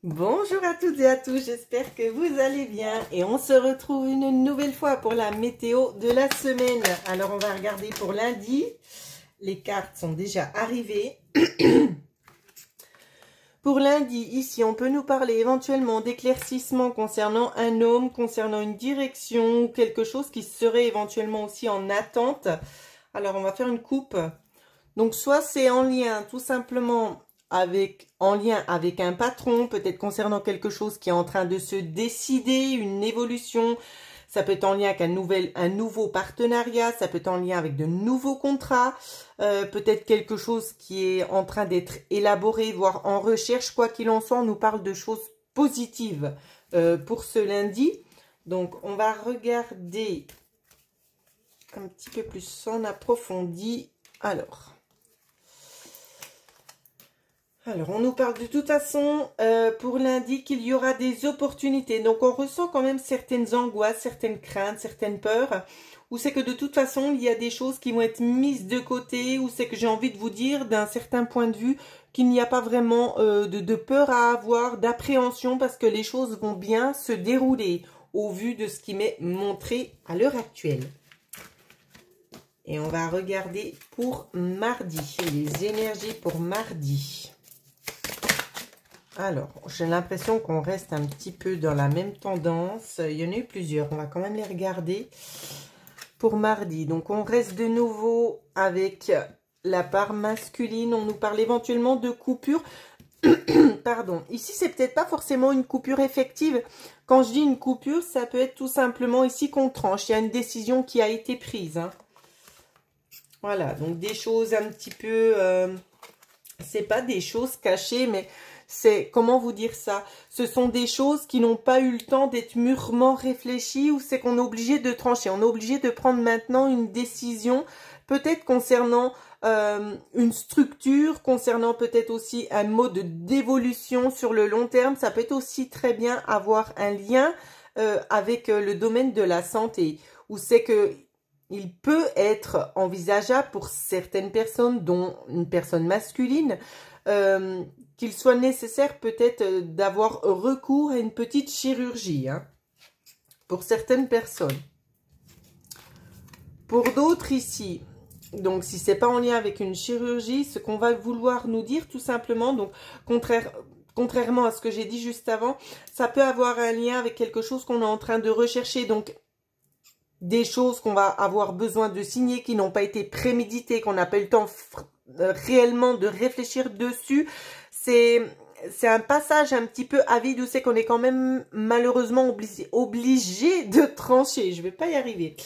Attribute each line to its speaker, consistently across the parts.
Speaker 1: Bonjour à toutes et à tous, j'espère que vous allez bien et on se retrouve une nouvelle fois pour la météo de la semaine. Alors on va regarder pour lundi, les cartes sont déjà arrivées. Pour lundi, ici on peut nous parler éventuellement d'éclaircissement concernant un homme, concernant une direction ou quelque chose qui serait éventuellement aussi en attente. Alors on va faire une coupe. Donc soit c'est en lien tout simplement avec un patron, peut-être concernant quelque chose qui est en train de se décider, une évolution. Ça peut être en lien avec un nouveau partenariat, ça peut être en lien avec de nouveaux contrats, peut-être quelque chose qui est en train d'être élaboré, voire en recherche. Quoi qu'il en soit, on nous parle de choses positives pour ce lundi. Donc on va regarder un petit peu plus en approfondi. Alors, on nous parle de toute façon pour lundi qu'il y aura des opportunités. Donc, on ressent quand même certaines angoisses, certaines craintes, certaines peurs. Ou c'est que de toute façon, il y a des choses qui vont être mises de côté. Ou c'est que j'ai envie de vous dire d'un certain point de vue qu'il n'y a pas vraiment de peur à avoir, d'appréhension. Parce que les choses vont bien se dérouler au vu de ce qui m'est montré à l'heure actuelle. Et on va regarder pour mardi, les énergies pour mardi. Alors, j'ai l'impression qu'on reste un petit peu dans la même tendance. Il y en a eu plusieurs, on va quand même les regarder. Pour mardi, donc on reste de nouveau avec la part masculine. On nous parle éventuellement de coupure. Pardon, ici c'est peut-être pas forcément une coupure effective. Quand je dis une coupure, ça peut être tout simplement ici qu'on tranche. Il y a une décision qui a été prise. Voilà, donc des choses un petit peu... c'est pas des choses cachées, mais... c'est, comment vous dire ça? Ce sont des choses qui n'ont pas eu le temps d'être mûrement réfléchies ou c'est qu'on est obligé de trancher. On est obligé de prendre maintenant une décision, peut-être concernant une structure, concernant peut-être aussi un mode d'évolution sur le long terme. Ça peut être aussi très bien avoir un lien avec le domaine de la santé, où c'est que il peut être envisageable pour certaines personnes, dont une personne masculine, qu'il soit nécessaire peut-être d'avoir recours à une petite chirurgie pour certaines personnes. Pour d'autres ici, donc si c'est pas en lien avec une chirurgie, ce qu'on va vouloir nous dire tout simplement, donc contrairement à ce que j'ai dit juste avant, ça peut avoir un lien avec quelque chose qu'on est en train de rechercher, donc des choses qu'on va avoir besoin de signer, qui n'ont pas été préméditées, qu'on n'a pas eu le temps réellement de réfléchir dessus. C'est un passage un petit peu à vide où c'est qu'on est quand même malheureusement obligé de trancher. Je vais pas y arriver.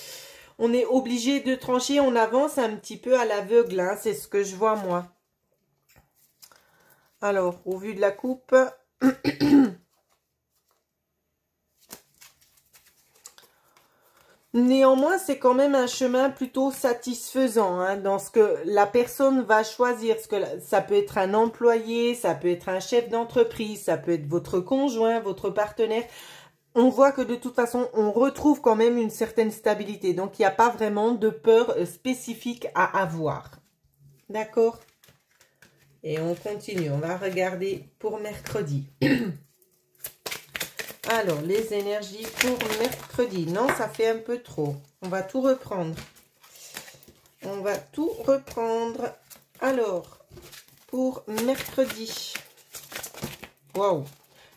Speaker 1: On est obligé de trancher, on avance un petit peu à l'aveugle, c'est ce que je vois moi. Alors, au vu de la coupe... Néanmoins, c'est quand même un chemin plutôt satisfaisant dans ce que la personne va choisir. Ça peut être un employé, ça peut être un chef d'entreprise, ça peut être votre conjoint, votre partenaire. On voit que de toute façon, on retrouve quand même une certaine stabilité. Donc, il n'y a pas vraiment de peur spécifique à avoir. D'accord? Et on continue. On va regarder pour mercredi. Alors, les énergies pour mercredi. Non, ça fait un peu trop. On va tout reprendre. On va tout reprendre. Alors, pour mercredi. Waouh!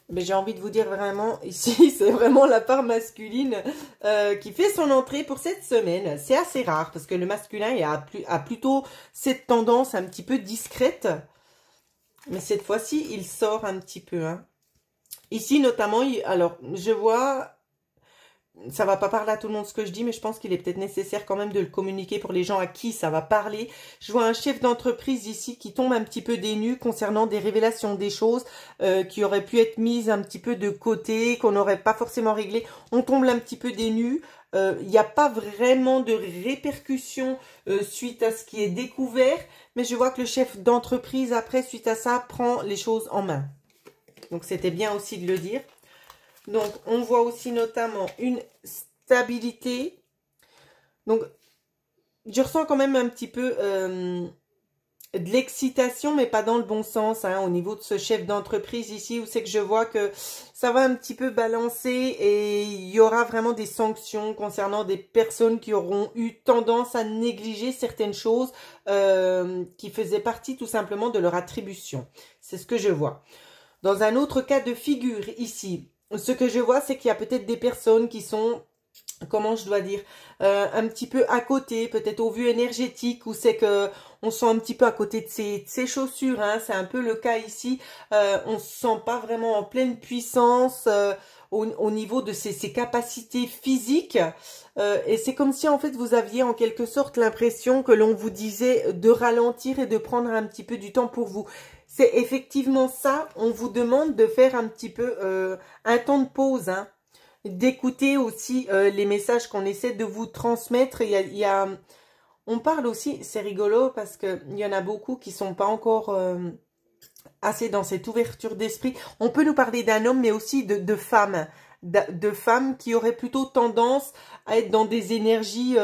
Speaker 1: Mais j'ai envie de vous dire vraiment, ici, c'est vraiment la part masculine qui fait son entrée pour cette semaine. C'est assez rare parce que le masculin a plutôt cette tendance un petit peu discrète. Mais cette fois-ci, il sort un petit peu, Ici, notamment, alors, je vois, ça va pas parler à tout le monde ce que je dis, mais je pense qu'il est peut-être nécessaire quand même de le communiquer pour les gens à qui ça va parler. Je vois un chef d'entreprise ici qui tombe un petit peu des nues concernant des révélations, des choses qui auraient pu être mises un petit peu de côté, qu'on n'aurait pas forcément réglé. On tombe un petit peu des nues. Il n'y a pas vraiment de répercussions suite à ce qui est découvert, mais je vois que le chef d'entreprise, après, suite à ça, prend les choses en main. Donc, c'était bien aussi de le dire. Donc, on voit aussi notamment une stabilité. Donc, je ressens quand même un petit peu de l'excitation, mais pas dans le bon sens, hein, au niveau de ce chef d'entreprise ici, où c'est que je vois que ça va un petit peu balancer et il y aura vraiment des sanctions concernant des personnes qui auront eu tendance à négliger certaines choses qui faisaient partie tout simplement de leur attribution. C'est ce que je vois. Dans un autre cas de figure ici, ce que je vois, c'est qu'il y a peut-être des personnes qui sont... comment je dois dire, un petit peu à côté, peut-être au vu énergétique, où c'est que on se sent un petit peu à côté de ses chaussures, hein, c'est un peu le cas ici, on se sent pas vraiment en pleine puissance au niveau de ses capacités physiques, et c'est comme si en fait vous aviez en quelque sorte l'impression que l'on vous disait de ralentir et de prendre un petit peu du temps pour vous. C'est effectivement ça, on vous demande de faire un petit peu un temps de pause, hein, d'écouter aussi les messages qu'on essaie de vous transmettre. On parle aussi, c'est rigolo parce que il y en a beaucoup qui sont pas encore assez dans cette ouverture d'esprit. On peut nous parler d'un homme, mais aussi de femmes, de femmes qui auraient plutôt tendance à être dans des énergies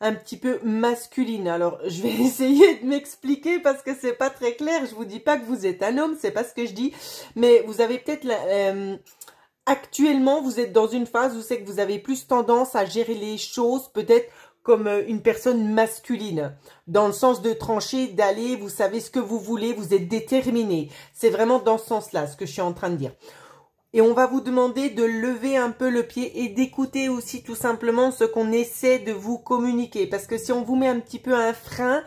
Speaker 1: un petit peu masculines. Alors, je vais essayer de m'expliquer parce que c'est pas très clair. Je vous dis pas que vous êtes un homme, c'est pas ce que je dis, mais vous avez peut-être actuellement, vous êtes dans une phase où c'est que vous avez plus tendance à gérer les choses, peut-être comme une personne masculine, dans le sens de trancher, d'aller, vous savez ce que vous voulez, vous êtes déterminé. C'est vraiment dans ce sens-là, ce que je suis en train de dire. Et on va vous demander de lever un peu le pied et d'écouter aussi tout simplement ce qu'on essaie de vous communiquer. Parce que si on vous met un petit peu un frein,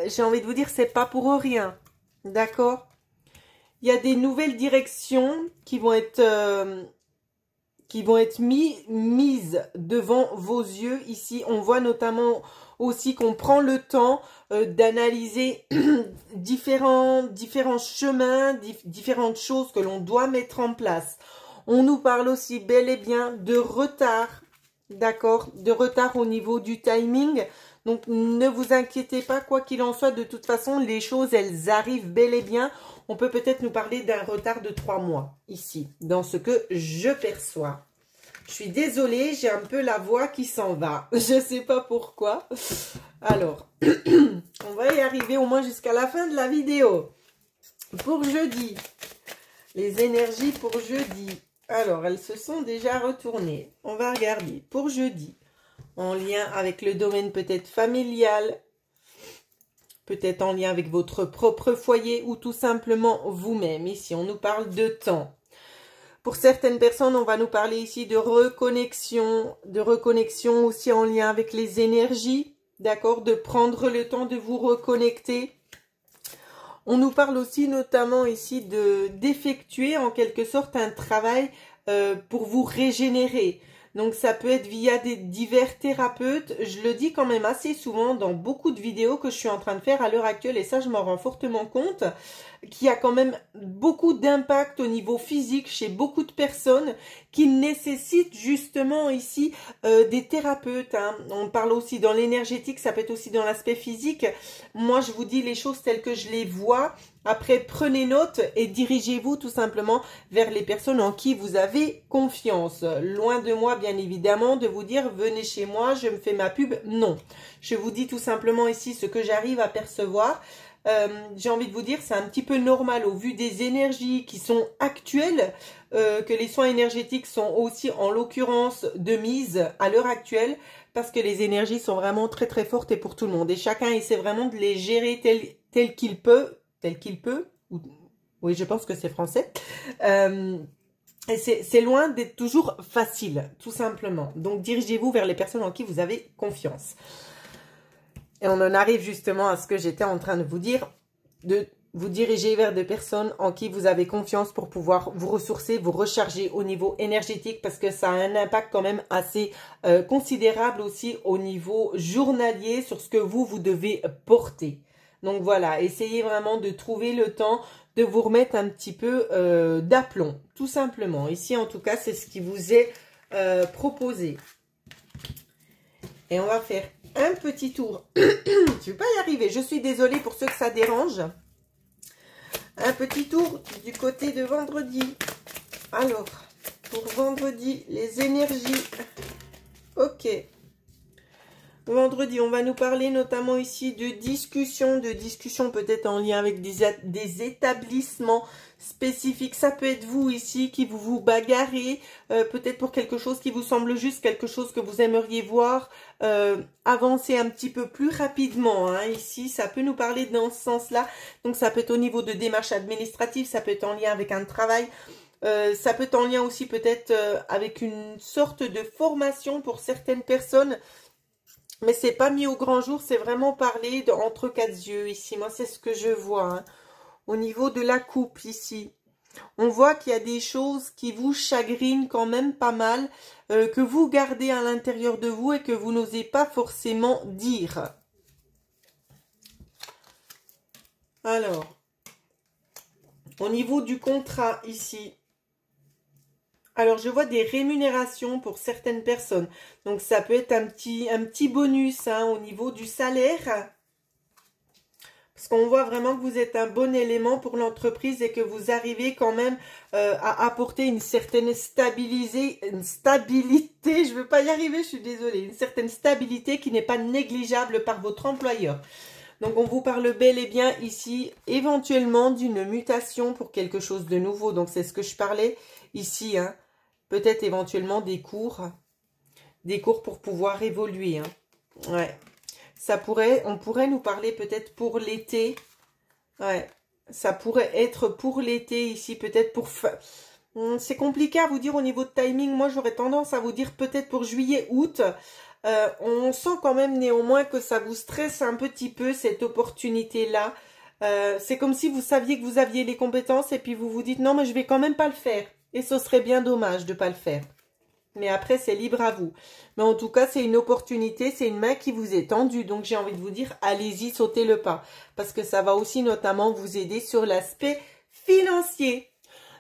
Speaker 1: j'ai envie de vous dire, c'est pas pour rien. D'accord ? Il y a des nouvelles directions qui vont être mises devant vos yeux. Ici, on voit notamment aussi qu'on prend le temps d'analyser différents chemins, différentes choses que l'on doit mettre en place. On nous parle aussi bel et bien de retard, d'accord, de retard au niveau du timing. Donc, ne vous inquiétez pas, quoi qu'il en soit, de toute façon, les choses, elles arrivent bel et bien. On peut peut-être nous parler d'un retard de 3 mois, ici, dans ce que je perçois. Je suis désolée, j'ai un peu la voix qui s'en va. Je ne sais pas pourquoi. Alors, on va y arriver au moins jusqu'à la fin de la vidéo. Pour jeudi, les énergies pour jeudi. Alors, elles se sont déjà retournées. On va regarder. Pour jeudi, en lien avec le domaine peut-être familial, peut-être en lien avec votre propre foyer ou tout simplement vous-même. Ici, on nous parle de temps. Pour certaines personnes, on va nous parler ici de reconnexion aussi en lien avec les énergies, d'accord, de prendre le temps de vous reconnecter. On nous parle aussi notamment ici d'effectuer en quelque sorte un travail pour vous régénérer. Donc, ça peut être via des divers thérapeutes. Je le dis quand même assez souvent dans beaucoup de vidéos que je suis en train de faire à l'heure actuelle. Et ça, je m'en rends fortement compte. Qu'il y a quand même beaucoup d'impact au niveau physique chez beaucoup de personnes qui nécessitent justement ici des thérapeutes. Hein. On parle aussi dans l'énergétique, ça peut être aussi dans l'aspect physique. Moi, je vous dis les choses telles que je les vois. Après, prenez note et dirigez-vous tout simplement vers les personnes en qui vous avez confiance. Loin de moi, bien évidemment, de vous dire « venez chez moi, je me fais ma pub ». Non, je vous dis tout simplement ici ce que j'arrive à percevoir. J'ai envie de vous dire, c'est un petit peu normal au vu des énergies qui sont actuelles, que les soins énergétiques sont aussi en l'occurrence de mise à l'heure actuelle, parce que les énergies sont vraiment très très fortes et pour tout le monde. Et chacun essaie vraiment de les gérer tel qu'il peut. Oui, je pense que c'est français. Et c'est loin d'être toujours facile, tout simplement. Donc, dirigez-vous vers les personnes en qui vous avez confiance. Et on en arrive justement à ce que j'étais en train de vous dire, de vous diriger vers des personnes en qui vous avez confiance pour pouvoir vous ressourcer, vous recharger au niveau énergétique, parce que ça a un impact quand même assez considérable aussi au niveau journalier sur ce que vous devez porter. Donc voilà, essayez vraiment de trouver le temps de vous remettre un petit peu d'aplomb, tout simplement. Ici, en tout cas, c'est ce qui vous est proposé. Et on va faire un petit tour. Je ne vais pas y arriver, je suis désolée pour ceux que ça dérange. Un petit tour du côté de vendredi. Alors, pour vendredi, les énergies. Ok. Vendredi, on va nous parler notamment ici de discussions peut-être en lien avec des établissements spécifiques. Ça peut être vous ici qui vous bagarrez, peut-être pour quelque chose qui vous semble juste, quelque chose que vous aimeriez voir avancer un petit peu plus rapidement. Hein. Ici, ça peut nous parler dans ce sens-là. Donc, ça peut être au niveau de démarches administratives, ça peut être en lien avec un travail. Ça peut être en lien aussi peut-être avec une sorte de formation pour certaines personnes. Mais c'est pas mis au grand jour, c'est vraiment parlé entre quatre yeux ici. Moi, c'est ce que je vois. Hein. Au niveau de la coupe ici, on voit qu'il y a des choses qui vous chagrinent quand même pas mal, que vous gardez à l'intérieur de vous et que vous n'osez pas forcément dire. Alors, au niveau du contrat ici, alors, je vois des rémunérations pour certaines personnes. Donc, ça peut être un petit bonus hein, au niveau du salaire. Parce qu'on voit vraiment que vous êtes un bon élément pour l'entreprise et que vous arrivez quand même à apporter une certaine stabilité, je ne veux pas y arriver, je suis désolée, une certaine stabilité qui n'est pas négligeable par votre employeur. Donc, on vous parle bel et bien ici, éventuellement, d'une mutation pour quelque chose de nouveau. Donc, c'est ce que je parlais ici, hein. Peut-être éventuellement des cours pour pouvoir évoluer. Hein. Ouais. On pourrait nous parler peut-être pour l'été. Ouais. Ça pourrait être pour l'été ici, peut-être pour... C'est compliqué à vous dire au niveau de timing. Moi, j'aurais tendance à vous dire peut-être pour juillet, août. On sent quand même néanmoins que ça vous stresse un petit peu, cette opportunité-là. C'est comme si vous saviez que vous aviez les compétences et puis vous vous dites non, mais je vais quand même pas le faire. Et ce serait bien dommage de ne pas le faire. Mais après, c'est libre à vous. Mais en tout cas, c'est une opportunité, c'est une main qui vous est tendue. Donc, j'ai envie de vous dire, allez-y, sautez le pas. Parce que ça va aussi notamment vous aider sur l'aspect financier.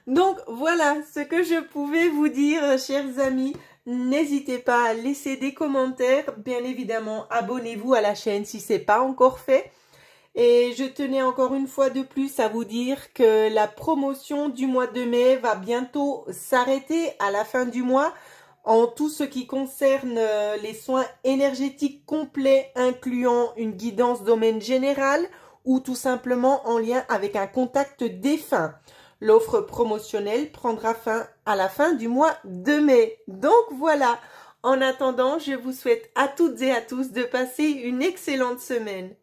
Speaker 1: Donc, voilà ce que je pouvais vous dire, chers amis. N'hésitez pas à laisser des commentaires. Bien évidemment, abonnez-vous à la chaîne si ce n'est pas encore fait. Et je tenais encore une fois de plus à vous dire que la promotion du mois de mai va bientôt s'arrêter à la fin du mois en tout ce qui concerne les soins énergétiques complets incluant une guidance domaine général ou tout simplement en lien avec un contact défunt. L'offre promotionnelle prendra fin à la fin du mois de mai. Donc voilà, en attendant, je vous souhaite à toutes et à tous de passer une excellente semaine.